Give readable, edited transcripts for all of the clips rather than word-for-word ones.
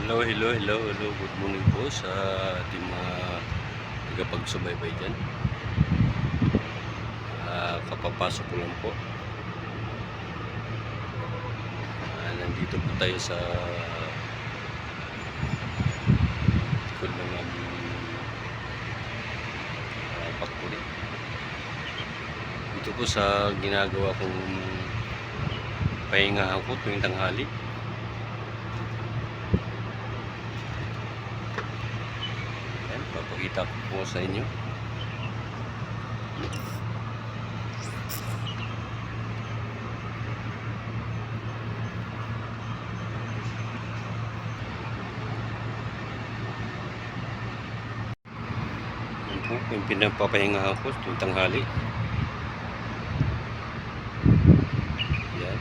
Hello. Good morning po sa ating mga tagapagsubaybay dyan. Kapapasok ko lang po. Nandito po tayo sa likod ng aming factory. Ito po sa ginagawa kong pahingahan ko tuwing tanghali. Papakita ko po sa inyo. Yan po yung pinapapahingahan ko tuwing tanghali. Yan.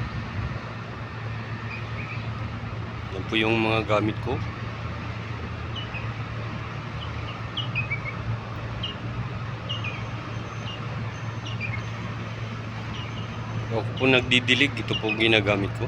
Yan po yung mga gamit ko. Ako po nagdidilig, ito po ginagamit ko.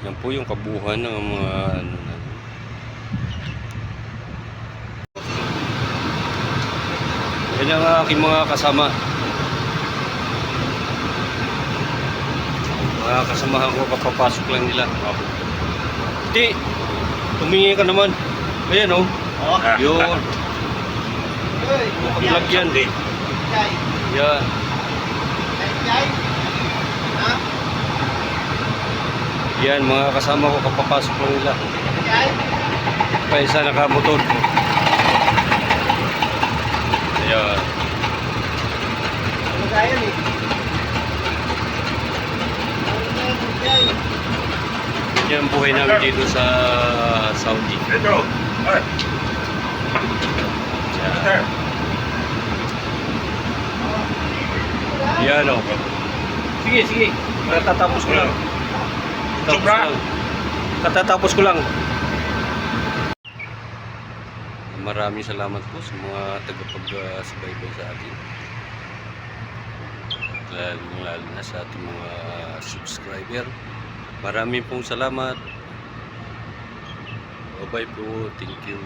Yan po yung kabuuan ng mga yan ang aking mga kasama. Mga kasamahan ko kapapasok lang nila. Hindi, tumingi ka naman. Ayan o. Yun. Pag-vlog yan. Yan. Yan, mga kasama ko kapapasok lang nila. Pa isa nakamotor. Ayan. Yan ang buhay namin dito sa Saudi. Yan o. Sige. Katatapos ko lang. Katatapos ko lang. Maraming salamat po sa mga tagapagsubaybay sa atin. Lalo na sa ating mga subscriber. Maraming pong salamat. Bye-bye po. Thank you.